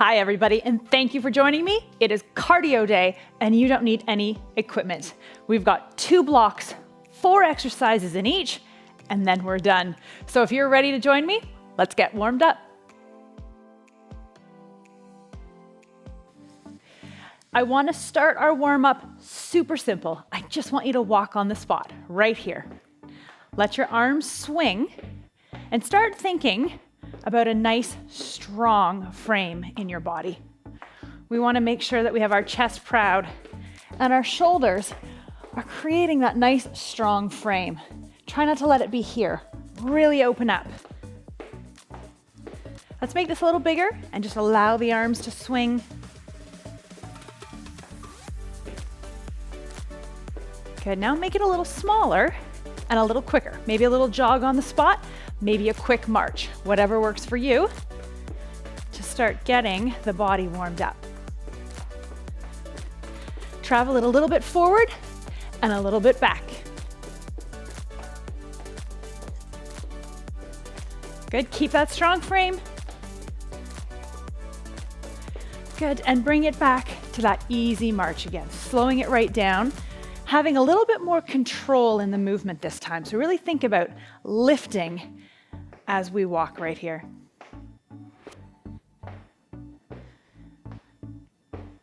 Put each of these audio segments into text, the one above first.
Hi everybody, and thank you for joining me. It is cardio day, and you don't need any equipment. We've got 2 blocks, 4 exercises in each, and then we're done. So if you're ready to join me, let's get warmed up. I want to start our warm-up super simple. I just want you to walk on the spot, right here. Let your arms swing, and start thinking about a nice, strong frame in your body. We want to make sure that we have our chest proud and our shoulders are creating that nice, strong frame. Try not to let it be here. Really open up. Let's make this a little bigger and just allow the arms to swing. Good, now make it a little smaller and a little quicker. Maybe a little jog on the spot, maybe a quick march, whatever works for you to start getting the body warmed up. Travel it a little bit forward and a little bit back. Good, keep that strong frame. Good, and bring it back to that easy march again, slowing it right down, having a little bit more control in the movement this time. So really think about lifting as we walk right here.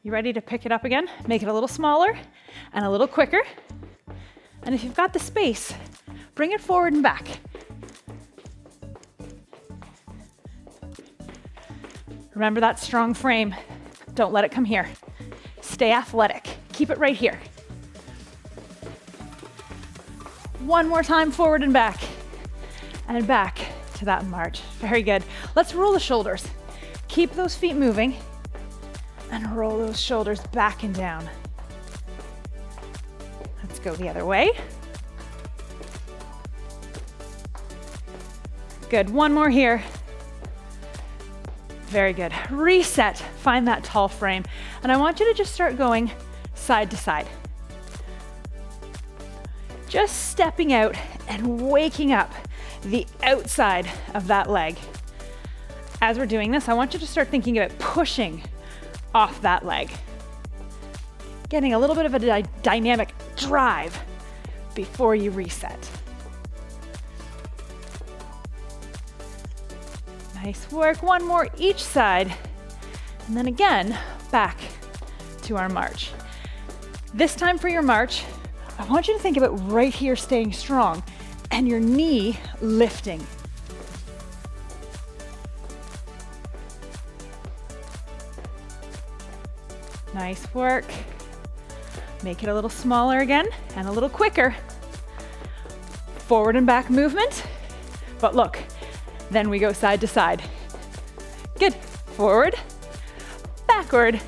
You ready to pick it up again? Make it a little smaller and a little quicker. And if you've got the space, bring it forward and back. Remember that strong frame. Don't let it come here. Stay athletic. Keep it right here. One more time, forward and back to that march. Very good. Let's roll the shoulders. Keep those feet moving and roll those shoulders back and down. Let's go the other way. Good, one more here. Very good. Reset, find that tall frame. And I want you to just start going side to side. Just stepping out and waking up the outside of that leg. As we're doing this, I want you to start thinking about pushing off that leg. Getting a little bit of a dynamic drive before you reset. Nice work. One more each side. And then again, back to our march. This time for your march, I want you to think about right here staying strong and your knee lifting. Nice work. Make it a little smaller again and a little quicker. Forward and back movement. But look, then we go side to side. Good. Forward, backward,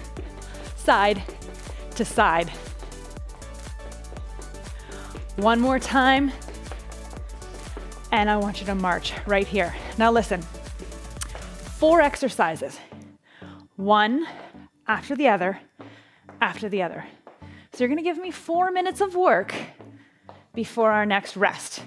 side to side. One more time, and I want you to march right here. Now listen, 4 exercises, one after the other, after the other. So you're gonna give me 4 minutes of work before our next rest.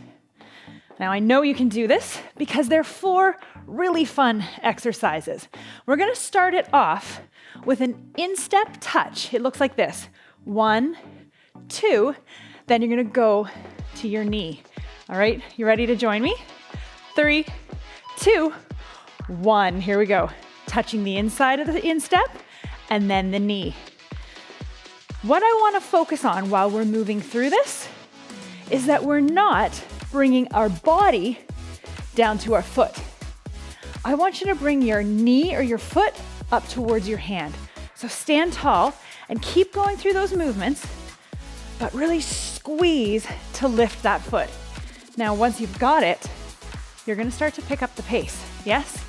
Now I know you can do this because they're 4 really fun exercises. We're gonna start it off with an instep touch. It looks like this, 1, 2, then you're gonna go to your knee. All right, you ready to join me? 3, 2, 1, here we go. Touching the inside of the instep and then the knee. What I wanna focus on while we're moving through this is that we're not bringing our body down to our foot. I want you to bring your knee or your foot up towards your hand. So stand tall and keep going through those movements, but really squeeze to lift that foot. Now, once you've got it, you're gonna start to pick up the pace, yes?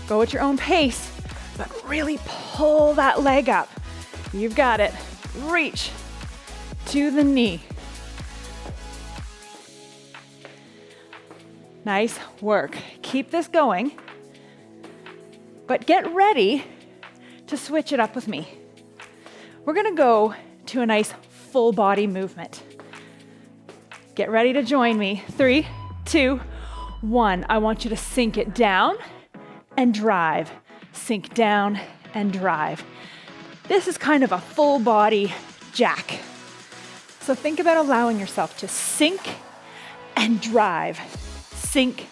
Go at your own pace, but really pull that leg up. You've got it. Reach to the knee. Nice work. Keep this going, but get ready to switch it up with me. We're gonna go to a nice full body movement. Get ready to join me. 3, 2, 1. I want you to sink it down and drive. Sink down and drive. This is kind of a full body jack. So think about allowing yourself to sink and drive. Sink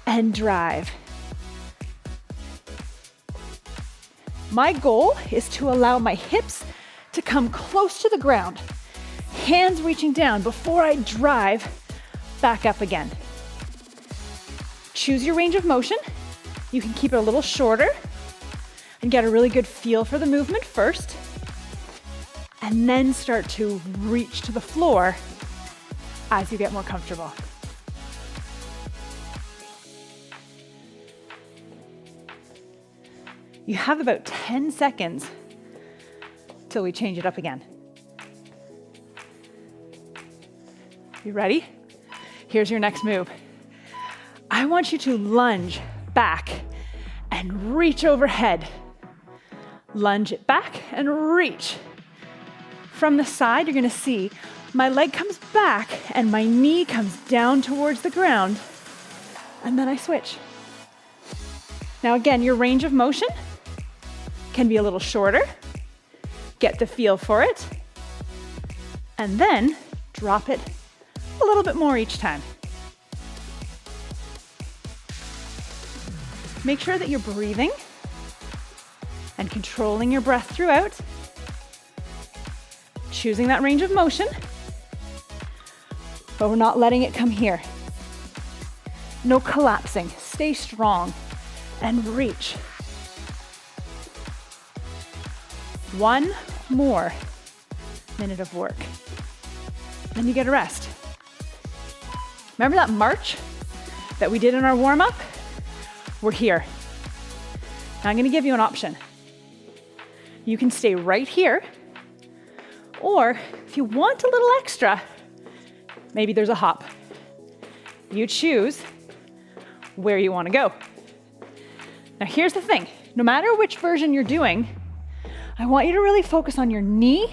and drive. My goal is to allow my hips to come close to the ground, hands reaching down before I drive back up again. Choose your range of motion. You can keep it a little shorter and get a really good feel for the movement first, and then start to reach to the floor as you get more comfortable. You have about 10 seconds till we change it up again. You ready? Here's your next move. I want you to lunge back and reach overhead. Lunge it back and reach. From the side, you're gonna see my leg comes back and my knee comes down towards the ground, and then I switch. Now again, your range of motion can be a little shorter. Get the feel for it, and then drop it a little bit more each time. Make sure that you're breathing and controlling your breath throughout, choosing that range of motion, but we're not letting it come here. No collapsing. Stay strong and reach. One more minute of work. Then you get a rest. Remember that march that we did in our warm-up? We're here. Now I'm going to give you an option. You can stay right here, or if you want a little extra, maybe there's a hop. You choose where you want to go. Now here's the thing. No matter which version you're doing, I want you to really focus on your knee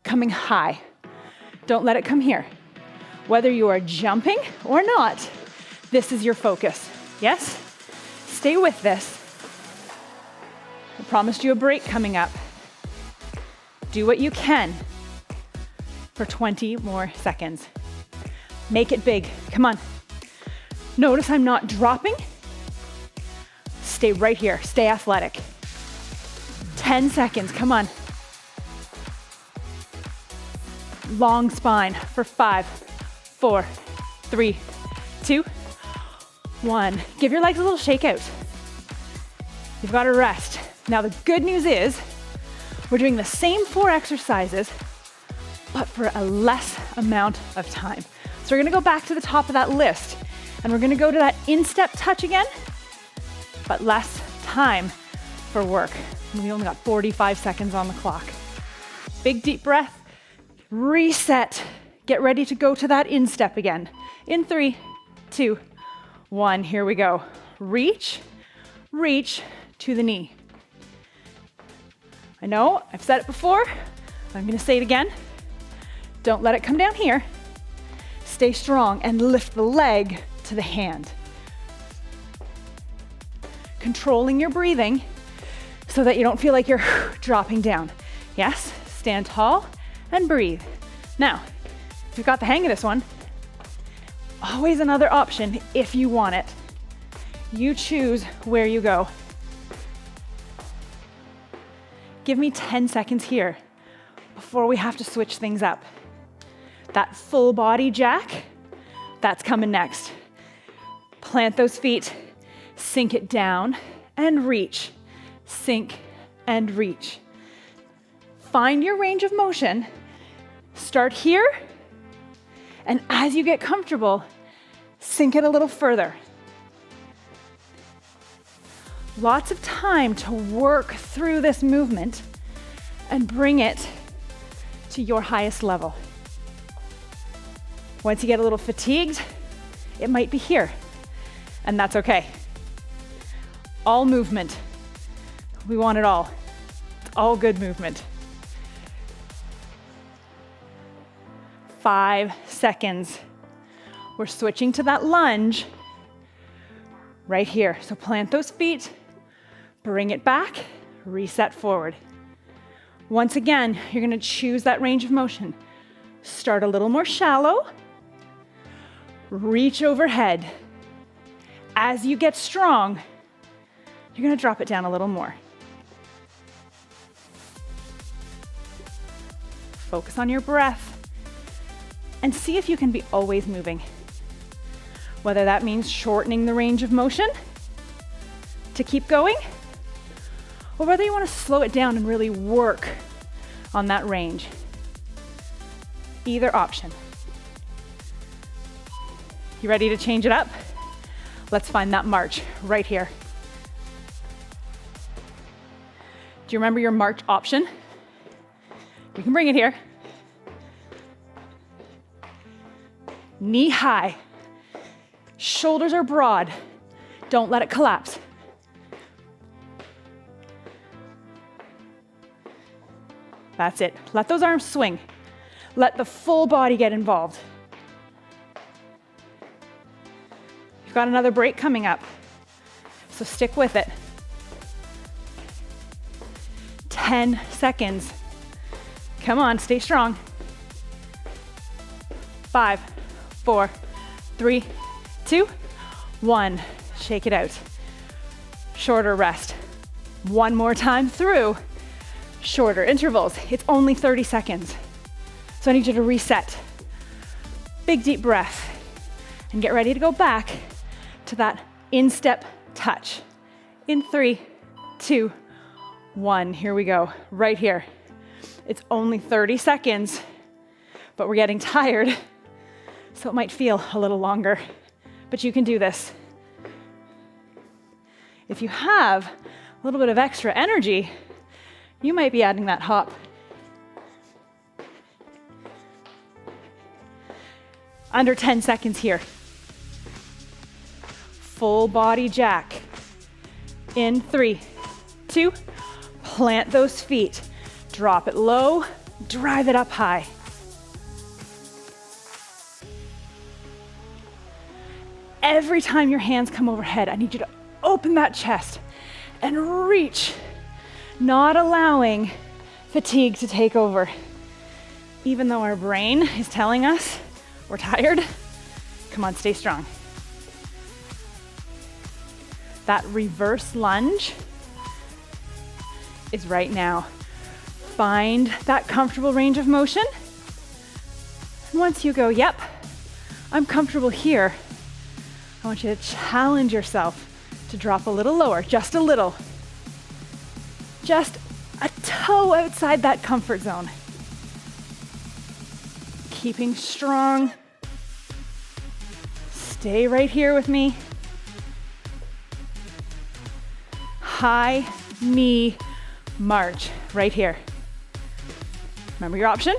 coming high. Don't let it come here. Whether you are jumping or not, this is your focus. Yes? Stay with this. I promised you a break coming up. Do what you can for 20 more seconds. Make it big. Come on. Notice I'm not dropping. Stay right here. Stay athletic. 10 seconds. Come on. Long spine for 5, 4, 3, 2, 1. Give your legs a little shake out. You've got to rest. Now the good news is we're doing the same 4 exercises, but for a less amount of time. So we're going to go back to the top of that list, and we're going to go to that instep touch again, but less time for work. We only got 45 seconds on the clock. Big deep breath, reset, get ready to go to that instep again. In 3, 2, 1, here we go. Reach, reach to the knee. I know, I've said it before, I'm gonna say it again. Don't let it come down here. Stay strong and lift the leg to the hand. Controlling your breathing so that you don't feel like you're dropping down. Yes, stand tall and breathe. Now, if you've got the hang of this one, always another option if you want it. You choose where you go. Give me 10 seconds here before we have to switch things up. That full body jack, that's coming next. Plant those feet, sink it down and reach. Sink and reach. Find your range of motion. Start here, and as you get comfortable, sink it a little further. Lots of time to work through this movement and bring it to your highest level. Once you get a little fatigued, it might be here, and that's okay. All movement. We want it all. It's all good movement. 5 seconds. We're switching to that lunge. right here. So plant those feet, bring it back, reset forward. Once again, you're gonna choose that range of motion. Start a little more shallow, reach overhead. As you get strong, you're gonna drop it down a little more. Focus on your breath and see if you can be always moving. Whether that means shortening the range of motion to keep going, or whether you want to slow it down and really work on that range. Either option. You ready to change it up? Let's find that march right here. Do you remember your march option? You can bring it here. Knee high. Shoulders are broad. Don't let it collapse. That's it. Let those arms swing. Let the full body get involved. You've got another break coming up, so stick with it. 10 seconds. Come on, stay strong. 5, 4, 3, 2, 1. Shake it out. Shorter rest. One more time through. Shorter intervals. It's only 30 seconds. So I need you to reset. Big deep breath. And get ready to go back to that instep touch. In 3, 2, 1. Here we go. Right here. It's only 30 seconds, but we're getting tired, so it might feel a little longer, but you can do this. If you have a little bit of extra energy, you might be adding that hop. Under 10 seconds here. Full body jack. In 3, 2, plant those feet. Drop it low, drive it up high. Every time your hands come overhead, I need you to open that chest and reach, not allowing fatigue to take over. Even though our brain is telling us we're tired, come on, stay strong. That reverse lunge is right now. Find that comfortable range of motion. And once you go, yep, I'm comfortable here, I want you to challenge yourself to drop a little lower, just a little. Just a toe outside that comfort zone. Keeping strong. Stay right here with me. High knee march, right here. Remember your option?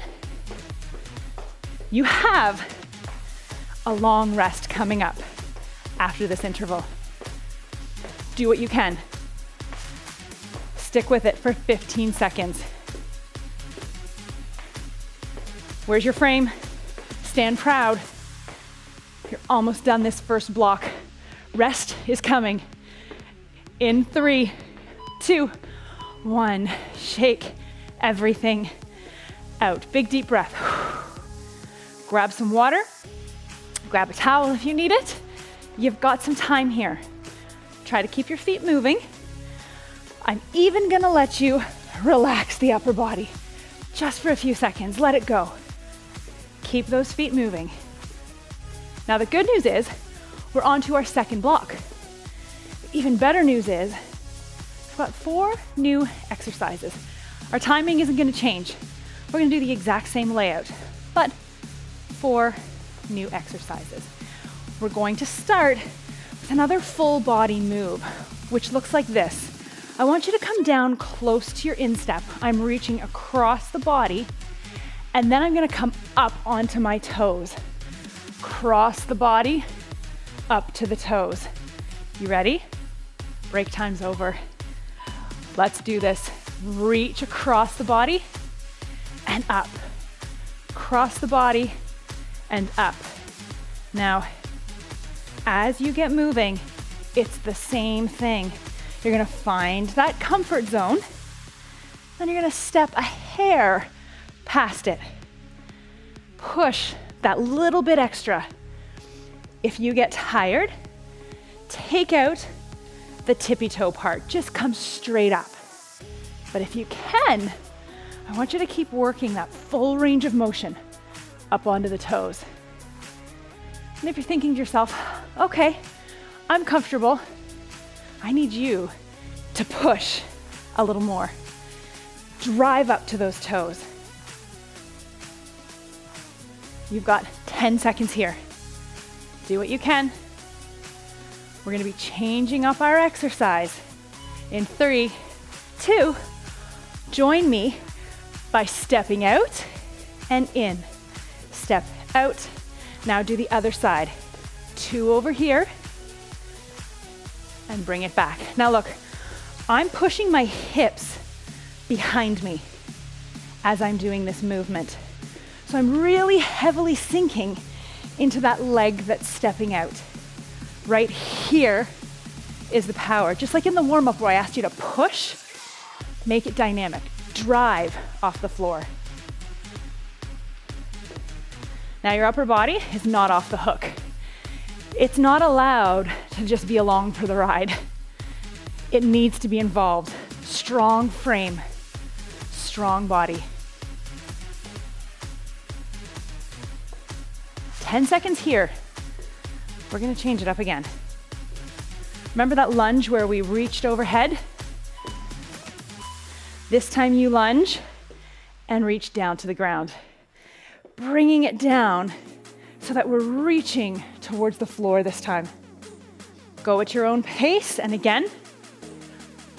You have a long rest coming up after this interval. Do what you can. Stick with it for 15 seconds. Where's your frame? Stand proud. You're almost done this first block. Rest is coming. In 3, 2, 1. Shake everything out. Big deep breath. Grab some water. Grab a towel if you need it. You've got some time here. Try to keep your feet moving. I'm even gonna let you relax the upper body just for a few seconds. Let it go. Keep those feet moving. Now the good news is we're on to our second block. The even better news is we've got 4 new exercises. Our timing isn't gonna change. We're gonna do the exact same layout, but 4 new exercises. We're going to start with another full body move, which looks like this. I want you to come down close to your instep. I'm reaching across the body, and then I'm gonna come up onto my toes. Cross the body, up to the toes. You ready? Break time's over. Let's do this. Reach across the body and up. Cross the body and up. Now, as you get moving, It's the same thing. You're gonna find that comfort zone, then you're gonna step a hair past it. Push that little bit extra. If you get tired, take out the tippy toe part. Just come straight up. But if you can, I want you to keep working that full range of motion up onto the toes. And if you're thinking to yourself, okay, I'm comfortable, I need you to push a little more. Drive up to those toes. You've got 10 seconds here. Do what you can. We're gonna be changing up our exercise in 3, 2, join me by stepping out and in. Step out. Now do the other side. 2 over here and bring it back. Now look, I'm pushing my hips behind me as I'm doing this movement. So I'm really heavily sinking into that leg that's stepping out. Right here is the power. Just like in the warm-up where I asked you to push, make it dynamic. Drive off the floor. Now your upper body is not off the hook. It's not allowed to just be along for the ride. It needs to be involved. Strong frame, strong body. 10 seconds here. We're gonna change it up again. Remember that lunge where we reached overhead? This time you lunge and reach down to the ground. Bringing it down so that we're reaching towards the floor this time. Go at your own pace, and again,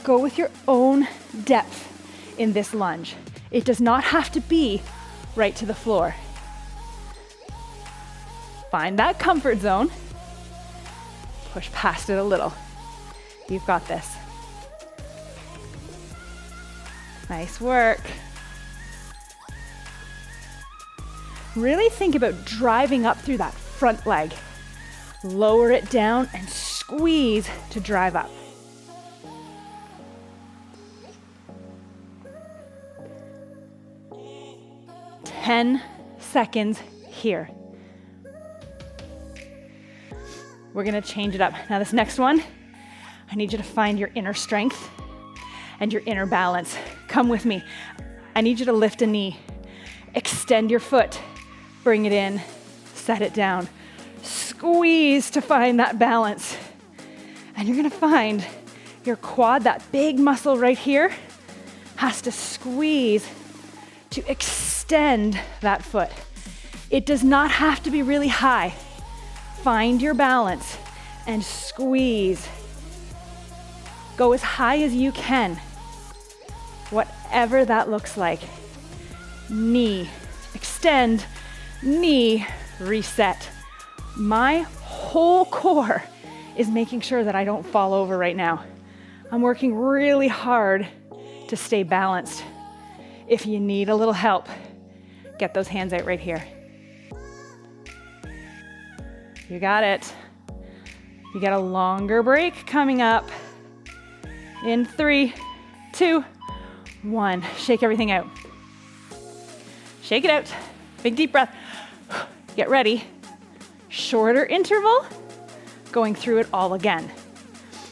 go with your own depth in this lunge. It does not have to be right to the floor. Find that comfort zone. Push past it a little. You've got this. Nice work. Really think about driving up through that front leg. Lower it down and squeeze to drive up. Ten seconds here. We're gonna change it up. Now this next one, I need you to find your inner strength and your inner balance. Come with me. I need you to lift a knee. Extend your foot. Bring it in. Set it down. Squeeze to find that balance. And you're gonna find your quad, that big muscle right here, has to squeeze to extend that foot. It does not have to be really high. Find your balance and squeeze. Go as high as you can, whatever that looks like. Knee, extend, knee, reset. My whole core is making sure that I don't fall over right now. I'm working really hard to stay balanced. If you need a little help, get those hands out right here. You got it. You got a longer break coming up. In 3, 2, 1. Shake everything out. Shake it out. Big deep breath. Get ready. Shorter interval, going through it all again.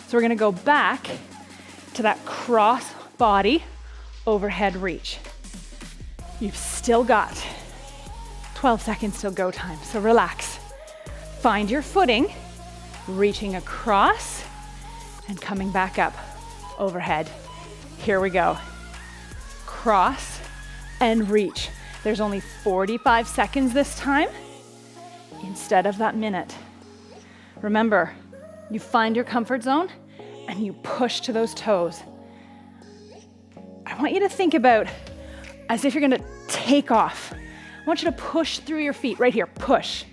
So we're gonna go back to that cross body overhead reach. You've still got 12 seconds till go time, so relax. Find your footing, reaching across and coming back up overhead. Here we go. Cross and reach. There's only 45 seconds this time instead of that minute. Remember, you find your comfort zone and you push to those toes. I want you to think about as if you're gonna take off. I want you to push through your feet right here, push.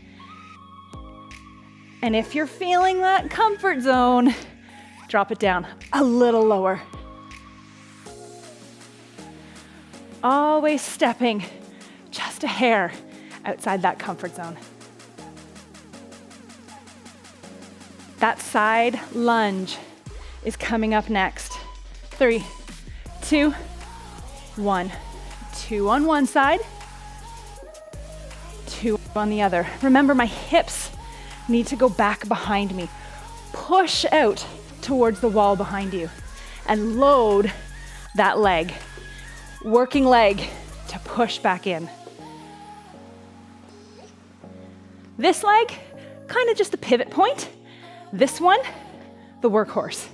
And if you're feeling that comfort zone, drop it down a little lower. Always stepping just a hair outside that comfort zone. That side lunge is coming up next. 3, 2, 1. 2 on one side, 2 on the other. Remember, my hips need to go back behind me. Push out towards the wall behind you and load that leg. Working leg to push back in. This leg, kind of just a pivot point. This one, the workhorse.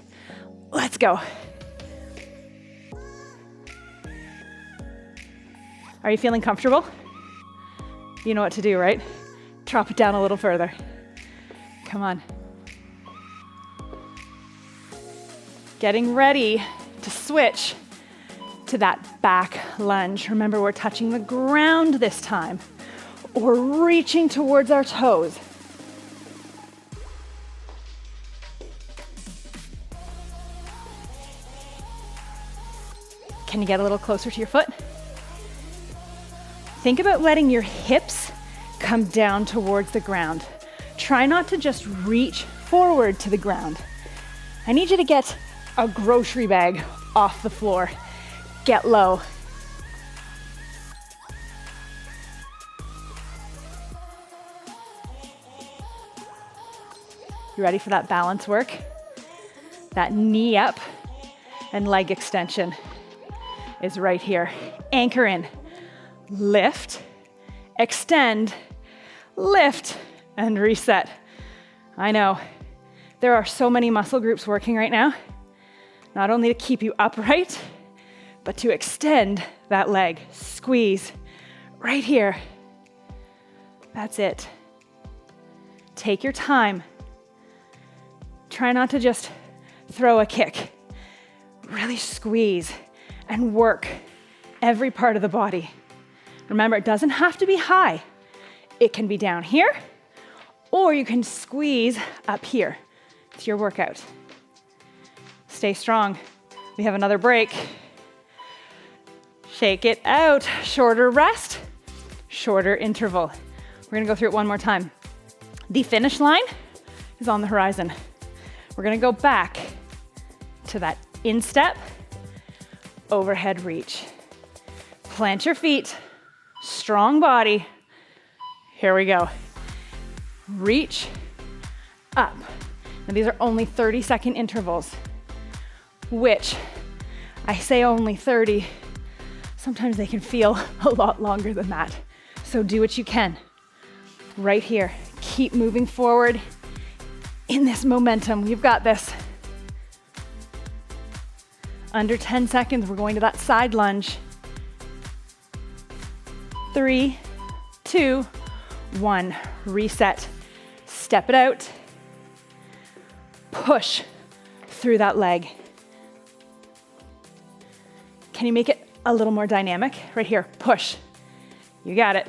Let's go. Are you feeling comfortable? You know what to do, right? Drop it down a little further. Come on. Getting ready to switch to that back lunge. Remember, we're touching the ground this time, or reaching towards our toes. Can you get a little closer to your foot? Think about letting your hips come down towards the ground. Try not to just reach forward to the ground. I need you to get a grocery bag off the floor. Get low. You ready for that balance work? That knee up and leg extension is right here. Anchor in. Lift, extend, lift, and reset. I know, there are so many muscle groups working right now, not only to keep you upright, but to extend that leg. Squeeze right here. That's it. Take your time. Try not to just throw a kick. Really squeeze and work every part of the body. Remember, it doesn't have to be high. It can be down here, or you can squeeze up here. It's your workout. Stay strong. We have another break. Shake it out. Shorter rest, shorter interval. We're gonna go through it one more time. The finish line is on the horizon. We're gonna go back to that instep, overhead reach. Plant your feet. Strong body. Here we go. Reach up. Now these are only 30-second intervals, which I say only 30. Sometimes they can feel a lot longer than that. So do what you can. Right here. Keep moving forward in this momentum. You've got this. Under 10 seconds, we're going to that side lunge. 3, 2, 1. Reset. Step it out. Push through that leg. Can you make it a little more dynamic? Right here. Push. You got it.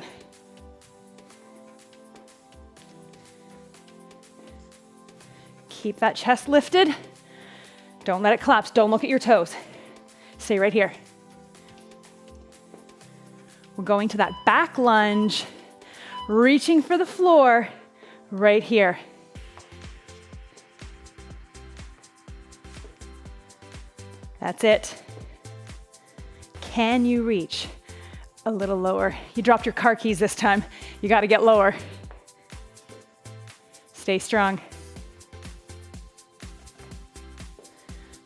Keep that chest lifted. Don't let it collapse. Don't look at your toes. Stay right here. We're going to that back lunge, reaching for the floor right here. That's it. Can you reach a little lower? You dropped your car keys this time. You got to get lower. Stay strong.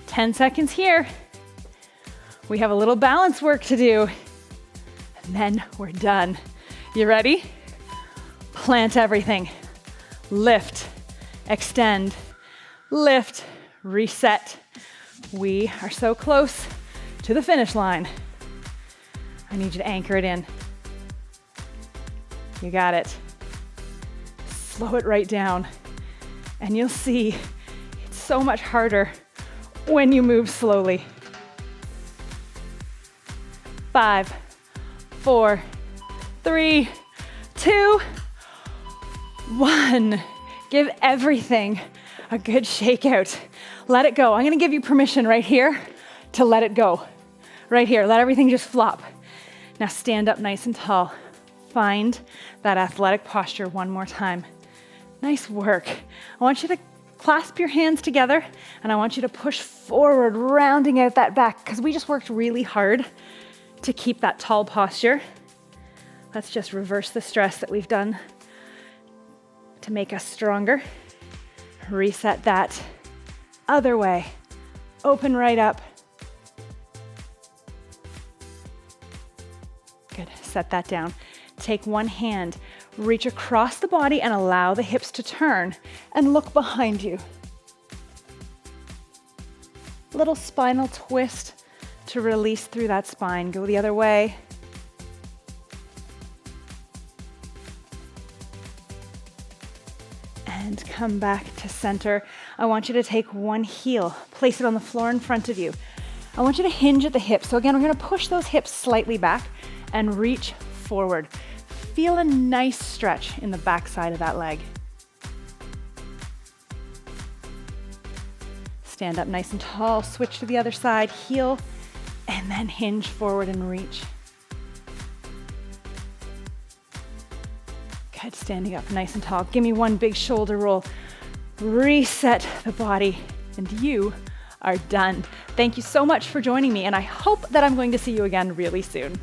10 seconds here. We have a little balance work to do. And then we're done. You ready? Plant everything. Lift, extend, lift, reset. We are so close to the finish line. I need you to anchor it in. You got it. Slow it right down. And you'll see it's so much harder when you move slowly. 5, 4, 3, 2, 1. Give everything a good shake out. Let it go. I'm gonna give you permission right here to let it go. Right here, let everything just flop. Now stand up nice and tall. Find that athletic posture one more time. Nice work. I want you to Clasp your hands together, and I want you to push forward, rounding out that back, because we just worked really hard to keep that tall posture. Let's just reverse the stress that we've done to make us stronger. Reset that. Other way. Open right up. Good. Set that down. Take one hand, reach across the body and allow the hips to turn and look behind you. Little spinal twist to release through that spine. Go the other way. And come back to center. I want you to take one heel, place it on the floor in front of you. I want you to hinge at the hips. So again, we're gonna push those hips slightly back and reach forward. Feel a nice stretch in the back side of that leg. Stand up nice and tall, switch to the other side, heel, and then hinge forward and reach. Good, standing up nice and tall. Give me one big shoulder roll. Reset the body, and you are done. Thank you so much for joining me, and I hope that I'm going to see you again really soon.